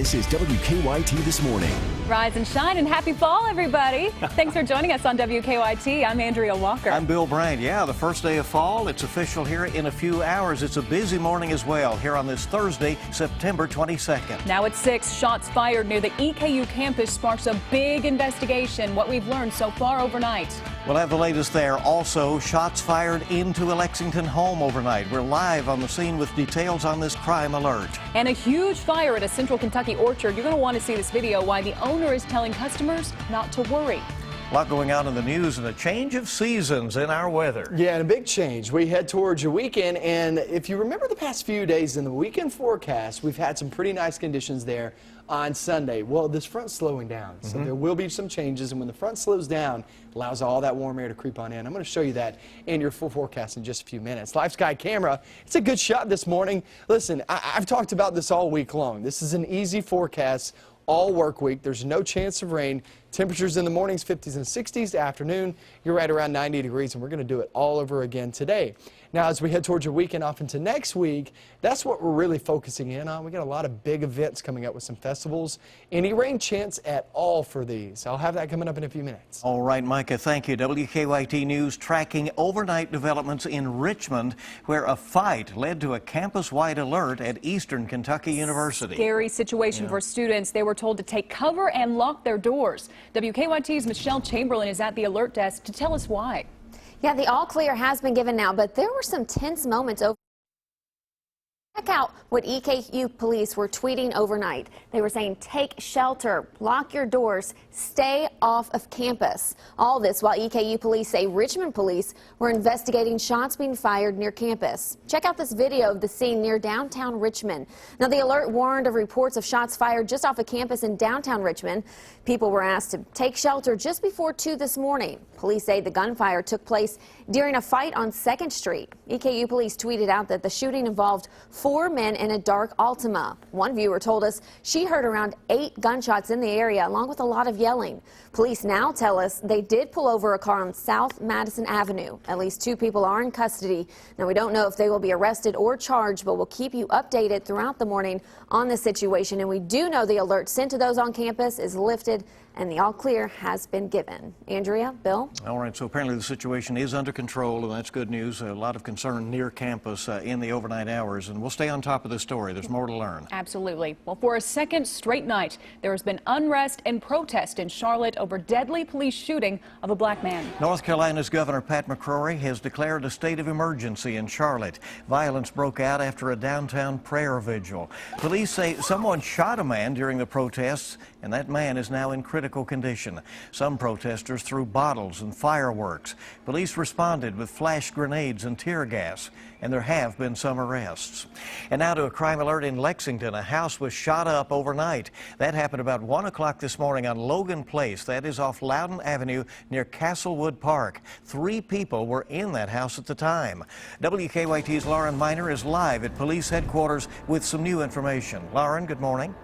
This is WKYT This Morning. Rise and shine and happy fall, everybody. Thanks for joining us on WKYT. I'm Andrea Walker. I'm Bill Bryant. Yeah, the first day of fall. It's official here in a few hours. It's a busy morning as well here on this Thursday, September 22nd. Now at 6, shots fired near the EKU campus sparks a big investigation. What we've learned so far overnight. We'll have the latest there. Also, shots fired into a Lexington home overnight. We're live on the scene with details on this crime alert. And a huge fire at a Central Kentucky orchard. You're going to want to see this video, why the owner is telling customers not to worry. A lot going on in the news and a change of seasons in our weather. Yeah, and a big change. We head towards your weekend, and if you remember the past few days in the weekend forecast, we've had some pretty nice conditions there on Sunday. Well, this front's slowing down, so there will be some changes, and when the front slows down, it allows all that warm air to creep on in. I'm going to show you that in your full forecast in just a few minutes. Live Sky Camera, it's a good shot this morning. Listen, I've talked about this all week long. This is an easy forecast all work week. There's no chance of rain. Temperatures in the mornings 50s and 60s. Afternoon, you're right around 90 degrees, and we're going to do it all over again today. Now, as we head towards your weekend off into next week, that's what we're really focusing in on. We got a lot of big events coming up with some festivals. Any rain chance at all for these? I'll have that coming up in a few minutes. All right, Micah, thank you. WKYT News tracking overnight developments in Richmond, where a fight led to a campus-wide alert at Eastern Kentucky University. Scary situation for students. They were told to take cover and lock their doors. WKYT's Michelle Chamberlain is at the alert desk to tell us why. Yeah, the all clear has been given now, but there were some tense moments over. Check out what EKU police were tweeting overnight. They were saying, take shelter, lock your doors, stay off of campus. All this while EKU police say Richmond police were investigating shots being fired near campus. Check out this video of the scene near downtown Richmond. Now, the alert warned of reports of shots fired just off a campus in downtown Richmond. People were asked to take shelter just before 2 this morning. Police say the gunfire took place during a fight on 2nd Street. EKU police tweeted out that the shooting involved 4 men in a dark Altima. One viewer told us she heard around 8 gunshots in the area, along with a lot of yelling. Police now tell us they did pull over a car on South Madison Avenue. At least 2 people are in custody. Now, we don't know if they will be arrested or charged, but we'll keep you updated throughout the morning on the situation. And we do know the alert sent to those on campus is lifted, and the all clear has been given. Andrea, Bill? All right, so apparently the situation is under control, and that's good news. A lot of concern near campus in the overnight hours, and we'll stay on top of this story. There's more to learn. Absolutely. Well, for a second straight night, there has been unrest and protest in Charlotte over deadly police shooting of a black man. North Carolina's Governor Pat McCrory has declared a state of emergency in Charlotte. Violence broke out after a downtown prayer vigil. Police say someone shot a man during the protests, and that man is now in critical condition. Some protesters threw bottles and fireworks. Police responded with flash grenades and tear gas, and there have been some arrests. And now to a crime alert in Lexington. A house was shot up overnight. That happened about 1 o'clock this morning on Logan Place. That is off Loudon Avenue near Castlewood Park. 3 people were in that house at the time. WKYT's Lauren Miner is live at police headquarters with some new information. Lauren, good morning.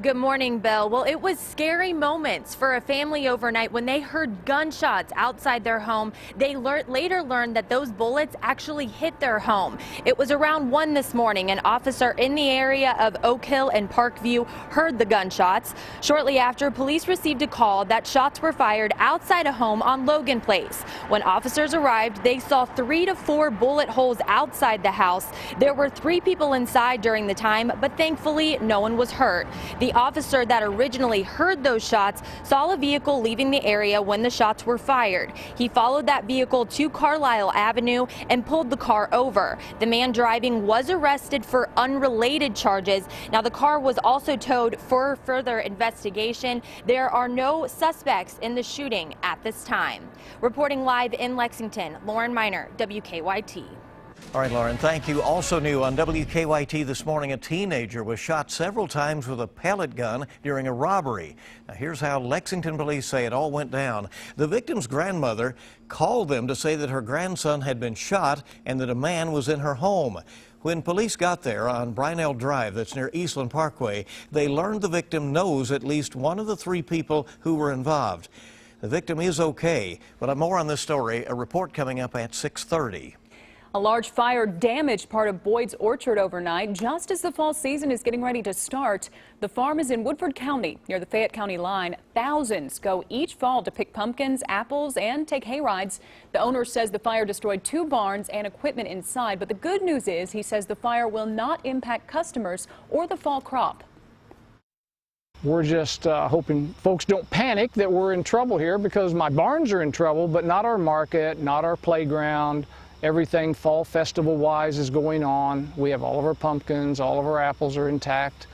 Good morning, Bill. Well, it was scary moments for a family overnight when they heard gunshots outside their home. They later learned that those bullets actually hit their home. It was around 1 this morning. An officer in the area of Oak Hill and Parkview heard the gunshots. Shortly after, police received a call that shots were fired outside a home on Logan Place. When officers arrived, they saw 3 to 4 bullet holes outside the house. There were 3 people inside during the time, but thankfully no one was hurt. The officer that originally heard those shots saw a vehicle leaving the area when the shots were fired. He followed that vehicle to Carlisle Avenue and pulled the car over. The man driving was arrested for unrelated charges. Now, the car was also towed for further investigation. There are no suspects in the shooting at this time. Reporting live in Lexington, Lauren Miner, WKYT. All right, Lauren, thank you. Also new on WKYT this morning, a teenager was shot several times with a pellet gun during a robbery. Now, here's how Lexington police say it all went down. The victim's grandmother called them to say that her grandson had been shot and that a man was in her home. When police got there on Brinell Drive, that's near Eastland Parkway, they learned the victim knows at least one of the 3 people who were involved. The victim is okay, but more on this story, a report coming up at 6:30. A large fire damaged part of Boyd's orchard overnight, just as the fall season is getting ready to start. The farm is in Woodford County, near the Fayette County line. Thousands go each fall to pick pumpkins, apples, and take hay rides. The owner says the fire destroyed 2 barns and equipment inside, but the good news is he says the fire will not impact customers or the fall crop. We're just hoping folks don't panic that we're in trouble here, because my barns are in trouble, but not our market, not our playground. Everything fall festival wise is going on. We have all of our pumpkins, all of our apples are intact.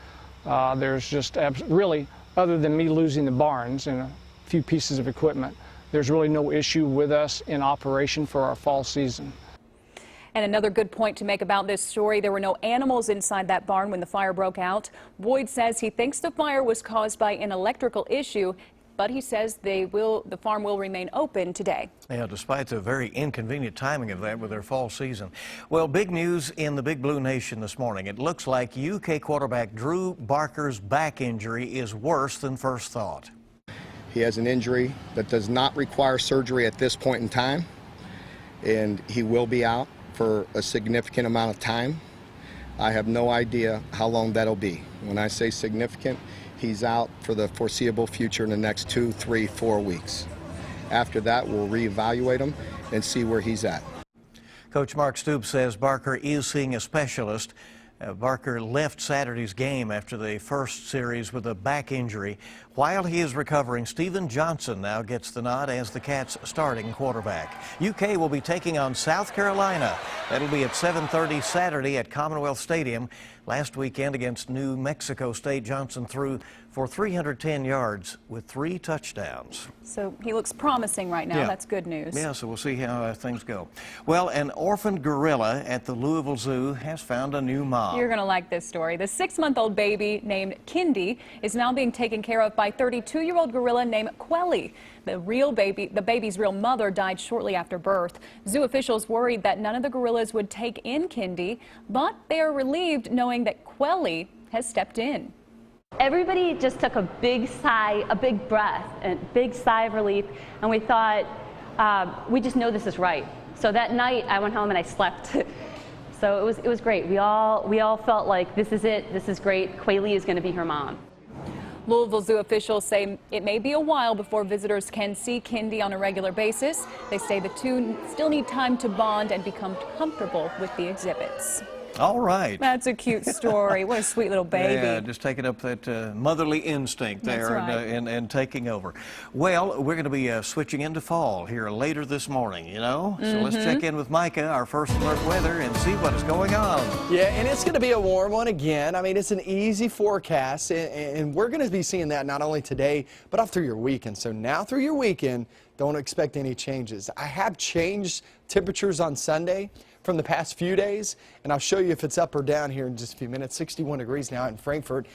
There's just really, other than me losing the barns and a few pieces of equipment, there's really no issue with us in operation for our fall season. And another good point to make about this story, there were no animals inside that barn when the fire broke out. Boyd says he thinks the fire was caused by an electrical issue, but he says the farm will remain open today. Yeah, despite the very inconvenient timing of that with their fall season. Well, big news in the Big Blue Nation this morning. It looks like UK quarterback Drew Barker's back injury is worse than first thought. He has an injury that does not require surgery at this point in time, and he will be out for a significant amount of time. I have no idea how long that'll be. When I say significant, he's out for the foreseeable future in the next 2, 3, 4 weeks. After that, we'll reevaluate him and see where he's at. Coach Mark Stoops says Barker is seeing a specialist. Barker left Saturday's game after the first series with a back injury. While he is recovering, Steven Johnson now gets the nod as the Cats' starting quarterback. UK will be taking on South Carolina. That'll be at 7:30 Saturday at Commonwealth Stadium. Last weekend against New Mexico State, Johnson threw for 310 yards with 3 touchdowns. So he looks promising right now. Yeah. That's good news. Yeah, so we'll see how things go. Well, an orphaned gorilla at the Louisville Zoo has found a new mom. You're going to like this story. The 6-month-old baby named Kindy is now being taken care of by 32-year-old gorilla named Quelly. The baby's real mother died shortly after birth. Zoo officials worried that none of the gorillas would take in Kindy, but they are relieved knowing that Quelly has stepped in. Everybody just took a big sigh, a big breath, a big sigh of relief, and we thought, we just know this is right. So that night I went home and I slept. So it was great. We all felt like this is it, this is great. Quelly is going to be her mom. Louisville Zoo officials say it may be a while before visitors can see Kindy on a regular basis. They say the two still need time to bond and become comfortable with the exhibits. All right. That's a cute story. What a sweet little baby. Yeah, just taking up that motherly instinct there. That's right. and taking over. Well, we're going to be switching into fall here later this morning, you know? So let's check in with Micah, our first alert weather, and see what is going on. Yeah, and it's going to be a warm one again. I mean, it's an easy forecast, and we're going to be seeing that not only today, but off through your weekend. So now through your weekend, don't expect any changes. I have changed temperatures on Sunday from the past few days, and I'll show you if it's up or down here in just a few minutes. 61 degrees now in Frankfort.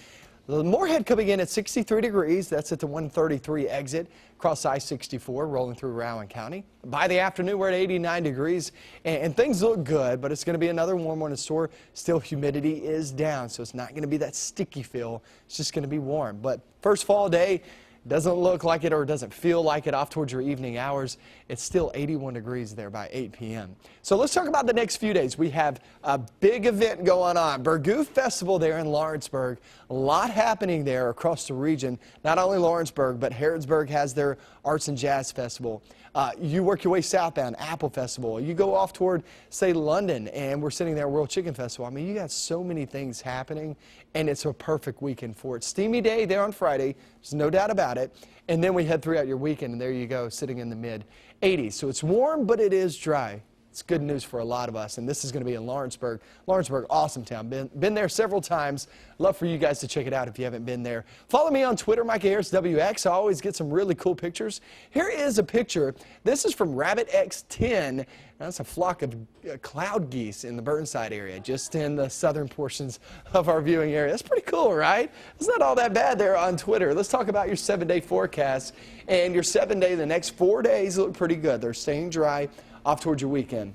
The Moorhead coming in at 63 degrees. That's at the 133 exit across I-64 rolling through Rowan County. By the afternoon, we're at 89 degrees, and things look good, but it's going to be another warm one in store. Still, humidity is down, so it's not going to be that sticky feel. It's just going to be warm. But first fall day, doesn't look like it or doesn't feel like it off towards your evening hours. It's still 81 degrees there by 8 p.m. So let's talk about the next few days. We have a big event going on. Burgoo Festival there in Lawrenceburg. A lot happening there across the region. Not only Lawrenceburg, but Harrodsburg has their Arts and Jazz Festival. You work your way southbound, Apple Festival. You go off toward, say, London, and we're sitting there, World Chicken Festival. I mean, you got so many things happening, and it's a perfect weekend for it. Steamy day there on Friday, there's no doubt about it. And then we head throughout your weekend, and there you go, sitting in the mid-80s. So it's warm, but it is dry. It's good news for a lot of us, and this is going to be in Lawrenceburg. Lawrenceburg, awesome town. Been there several times. Love for you guys to check it out if you haven't been there. Follow me on Twitter, Micah Harris WX. I always get some really cool pictures. Here is a picture. This is from Rabbit X10. That's a flock of cloud geese in the Burnside area, just in the southern portions of our viewing area. That's pretty cool, right? It's not all that bad there on Twitter. Let's talk about your 7-day forecast. And your 7-day, the next 4 days look pretty good. They're staying dry off towards your weekend.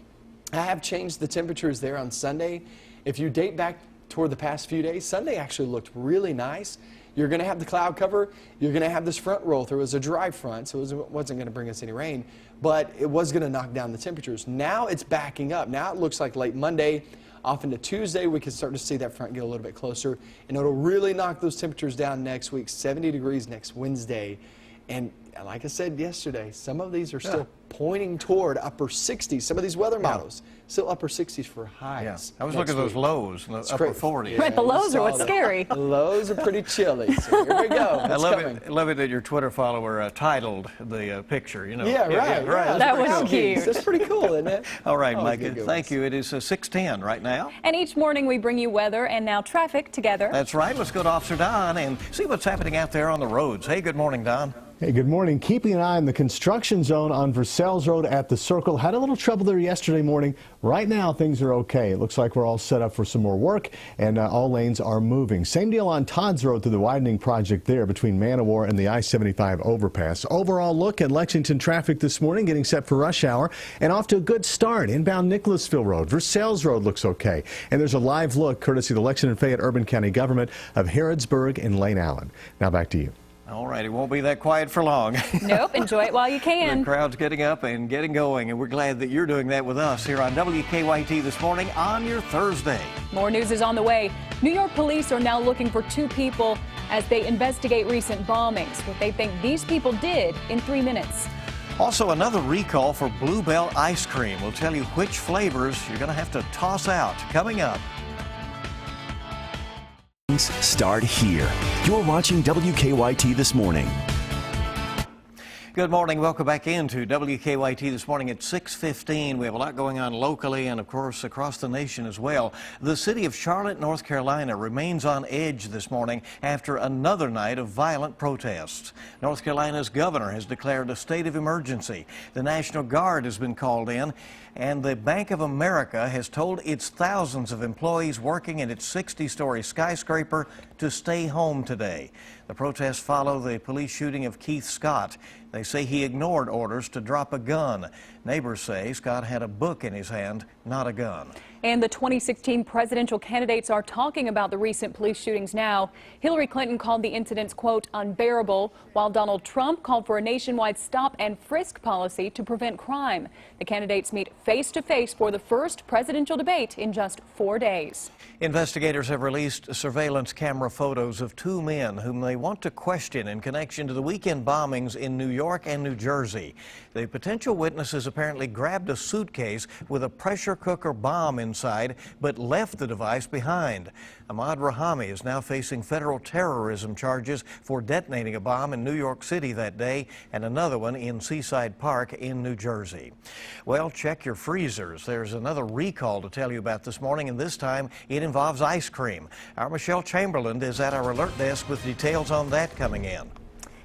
I have changed the temperatures there on Sunday. If you date back toward the past few days, Sunday actually looked really nice. You're going to have the cloud cover. You're going to have this front roll through. It was a dry front, so it wasn't going to bring us any rain, but it was going to knock down the temperatures. Now it's backing up. Now it looks like late Monday, off into Tuesday, we can start to see that front get a little bit closer, and it'll really knock those temperatures down next week. 70 degrees next Wednesday. And like I said yesterday, some of these are still pointing toward upper 60s. Some of these weather models still upper 60s for highs. I was looking at those lows in the upper 40s. Right, the lows are what's scary. The lows are pretty chilly. So here we go. I love it that your Twitter follower titled the picture. You know. Yeah, right. That was cute. That's pretty cool, isn't it? All right, Micah. Thank you. It is 6:10 right now. And each morning we bring you weather and now traffic together. That's right. Let's go to Officer Don and see what's happening out there on the roads. Hey, good morning, Don. Hey, good morning. Keeping an eye on the construction zone on Versailles Road at the Circle. Had a little trouble there yesterday morning. Right now, things are okay. It looks like we're all set up for some more work, and all lanes are moving. Same deal on Todd's Road through the widening project there between Man-O-War and the I-75 overpass. Overall look at Lexington traffic this morning, getting set for rush hour, and off to a good start. Inbound Nicholasville Road. Versailles Road looks okay. And there's a live look, courtesy of the Lexington Fayette Urban County Government, of Harrodsburg and Lane Allen. Now back to you. All right, it won't be that quiet for long. Nope, enjoy it while you can. The crowd's getting up and getting going, and we're glad that you're doing that with us here on WKYT this morning on your Thursday. More news is on the way. New York police are now looking for 2 people as they investigate recent bombings. What they think these people did in 3 minutes. Also, another recall for Bluebell ice cream. We'll tell you which flavors you're going to have to toss out coming up. Start here. You're watching WKYT this morning. Good morning. Welcome back into WKYT this morning at 6:15. We have a lot going on locally and, of course, across the nation as well. The city of Charlotte, North Carolina remains on edge this morning after another night of violent protests. North Carolina's governor has declared a state of emergency. The National Guard has been called in, and the Bank of America has told its thousands of employees working in its 60-story skyscraper to stay home today. The protests follow the police shooting of Keith Scott. They say he ignored orders to drop a gun. Neighbors say Scott had a book in his hand, not a gun. And the 2016 presidential candidates are talking about the recent police shootings now. Hillary Clinton called the incidents, quote, unbearable, while Donald Trump called for a nationwide stop and frisk policy to prevent crime. The candidates meet face-to-face for the first presidential debate in just 4 days. Investigators have released surveillance camera photos of 2 men whom they want to question in connection to the weekend bombings in New York and New Jersey. The potential witnesses apparently grabbed a suitcase with a pressure cooker bomb inside, but left the device behind. Ahmad Rahami is now facing federal terrorism charges for detonating a bomb in New York City that day and another one in Seaside Park in New Jersey. Well, check your freezers. There's another recall to tell you about this morning, and this time it involves ice cream. Our Michelle Chamberlain is at our alert desk with details on that coming in.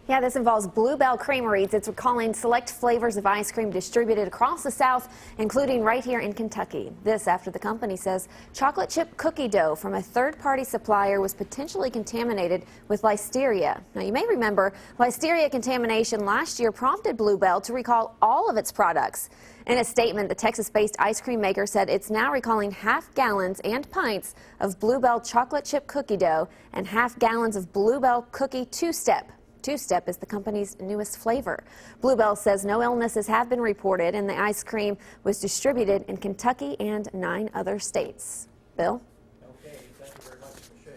Yeah, this involves Bluebell Creameries. It's recalling select flavors of ice cream distributed across the South, including right here in Kentucky. This after the company says chocolate chip cookie dough from a third-party supplier was potentially contaminated with listeria. Now, you may remember listeria contamination last year prompted Bluebell to recall all of its products. In a statement, the Texas-based ice cream maker said it's now recalling half gallons and pints of Bluebell chocolate chip cookie dough and half gallons of Bluebell cookie two-step. Two-step is the company's newest flavor. Bluebell says no illnesses have been reported, and the ice cream was distributed in Kentucky and 9 other states. Bill? Okay, thank you very much, Michelle.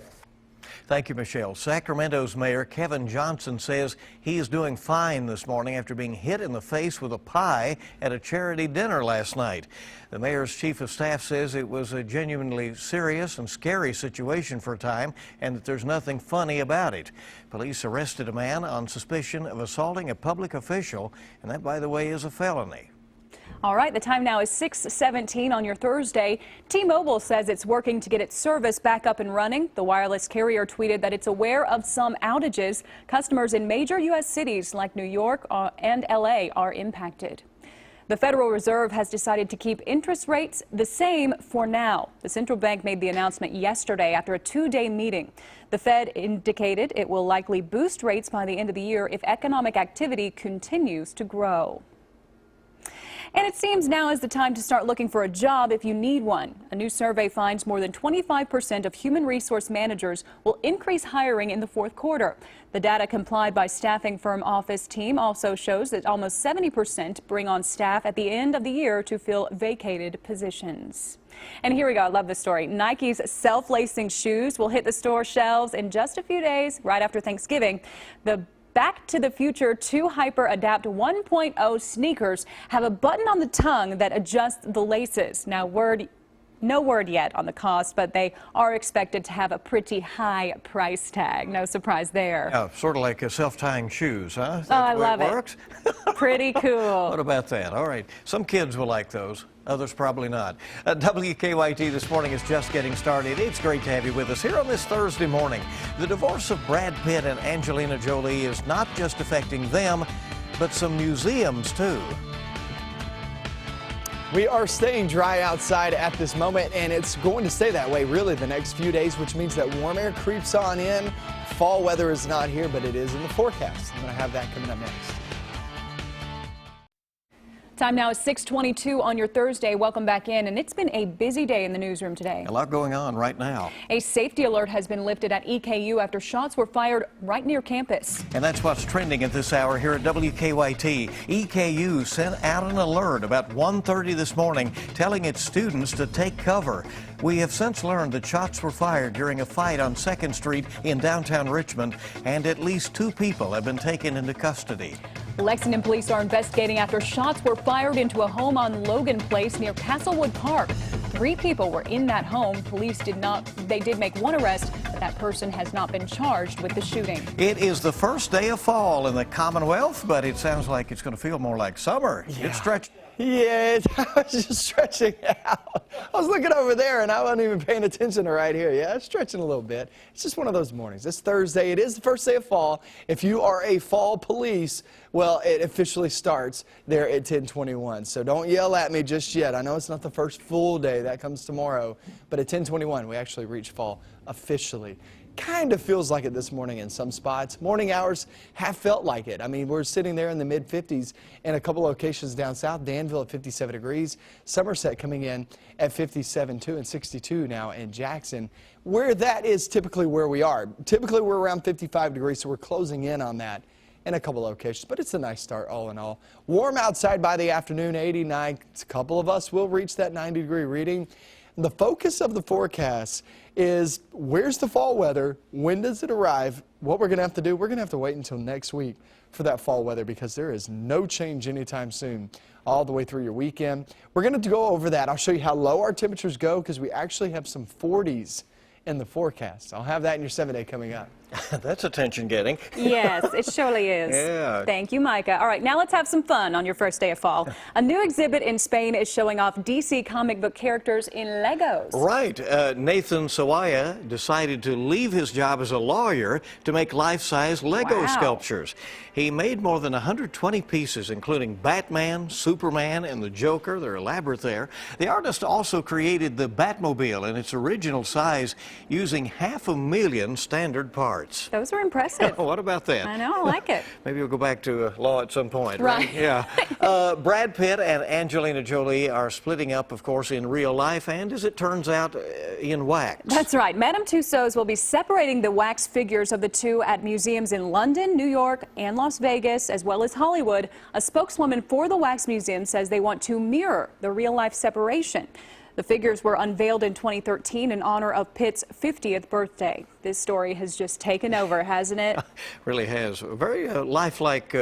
Thank you, Michelle. Sacramento's Mayor Kevin Johnson says he is doing fine this morning after being hit in the face with a pie at a charity dinner last night. The mayor's chief of staff says it was a genuinely serious and scary situation for a time and that there's nothing funny about it. Police arrested a man on suspicion of assaulting a public official, and that, by the way, is a felony. All right, the time now is 6:17 on your Thursday. T-Mobile says it's working to get its service back up and running. The wireless carrier tweeted that it's aware of some outages. Customers in major U.S. cities like New York and L.A. are impacted. The Federal Reserve has decided to keep interest rates the same for now. The central bank made the announcement yesterday after a 2-day meeting. The Fed indicated it will likely boost rates by the end of the year if economic activity continues to grow. And it seems now is the time to start looking for a job if you need one. A new survey finds more than 25% of human resource managers will increase hiring in the fourth quarter. The data complied by staffing firm Office Team also shows that almost 70% bring on staff at the end of the year to fill vacated positions. And here we go. I love this story. Nike's self-lacing shoes will hit the store shelves in just a few days, right after Thanksgiving. The Back to the Future 2 Hyper Adapt 1.0 sneakers have a button on the tongue that adjusts the laces. Now, no word yet on the cost, but they are expected to have a pretty high price tag. No surprise there. Yeah, sort of like self-tying shoes, huh? Oh, I love it. Works? Pretty cool. What about that? All right. Some kids will like those. Others probably not. WKYT This Morning is just getting started. It's great to have you with us here on this Thursday morning. The divorce of Brad Pitt and Angelina Jolie is not just affecting them, but some museums too. We are staying dry outside at this moment, and it's going to stay that way really the next few days, which means that warm air creeps on in. Fall weather is not here, but it is in the forecast. I'm going to have that coming up next. Time now is 6:22 on your Thursday. Welcome back in, and it's been a busy day in the newsroom today. A lot going on right now. A safety alert has been lifted at EKU after shots were fired right near campus. And that's what's trending at this hour here at WKYT. EKU sent out an alert about 1:30 this morning telling its students to take cover. We have since learned that shots were fired during a fight on 2nd Street in downtown Richmond, and at least 2 people have been taken into custody. Lexington police are investigating after shots were fired into a home on Logan Place near Castlewood Park. 3 people were in that home. Police did make one arrest, but that person has not been charged with the shooting. It is the first day of fall in the Commonwealth, but it sounds like it's going to feel more like summer. Yeah. It's stretched. Yeah, I was just stretching out. I was looking over there and I wasn't even paying attention to right here. Yeah, it's stretching a little bit. It's just one of those mornings. It's Thursday. It is the first day of fall. If you are a fall police, well, it officially starts there at 10:21. So don't yell at me just yet. I know it's not the first full day. That comes tomorrow. But at 10:21, we actually reach fall officially. Kind of feels like it this morning in some spots. Morning hours have felt like it. I mean, we're sitting there in the mid-50s in a couple locations down south. Danville at 57 degrees. Somerset coming in at 57 too, and 62 now in Jackson. Where that is typically where we are. Typically we're around 55 degrees, so we're closing in on that in a couple locations. But it's a nice start all in all. Warm outside by the afternoon, 89. A couple of us will reach that 90-degree reading. The focus of the forecast is where's the fall weather, when does it arrive, what we're going to have to do, we're going to have to wait until next week for that fall weather because there is no change anytime soon all the way through your weekend. We're going to go over that. I'll show you how low our temperatures go because we actually have some 40s in the forecast. I'll have that in your 7-day coming up. That's attention getting. Yes, it surely is. Yeah. Thank you, Micah. All right, now let's have some fun on your first day of fall. A new exhibit in Spain is showing off DC comic book characters in Legos. Right. Nathan Sawaya decided to leave his job as a lawyer to make life-size Lego sculptures. He made more than 120 pieces, including Batman, Superman, and the Joker. They're elaborate there. The artist also created the Batmobile in its original size using 500,000 standard parts. Those were impressive. What about that? I know, I like it. Maybe we'll go back to law at some point, right? Yeah. Brad Pitt and Angelina Jolie are splitting up, of course, in real life and, as it turns out, in wax. That's right. Madame Tussauds will be separating the wax figures of the two at museums in London, New York, and Las Vegas, as well as Hollywood. A spokeswoman for the Wax Museum says they want to mirror the real-life separation. The figures were unveiled in 2013 in honor of Pitt's 50th birthday. This story has just taken over, hasn't it? Really has. Very lifelike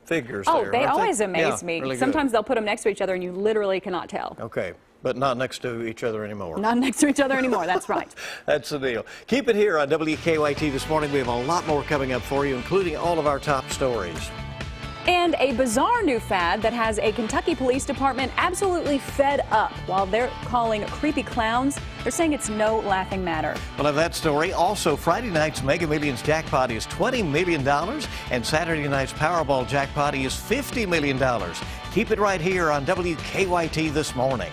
figures. Oh, there, they always amaze me. Really Sometimes good. they'll put them next to each other and you literally cannot tell. Okay, but not next to each other anymore. Not next to each other anymore, that's right. That's the deal. Keep it here on WKYT this morning. We have a lot more coming up for you, including all of our top stories. And a bizarre new fad that has a Kentucky Police Department absolutely fed up. While they're calling creepy clowns, they're saying it's no laughing matter. We'll have that story. Also, Friday night's Mega Millions jackpot is $20 million, and Saturday night's Powerball jackpot is $50 million. Keep it right here on WKYT this morning.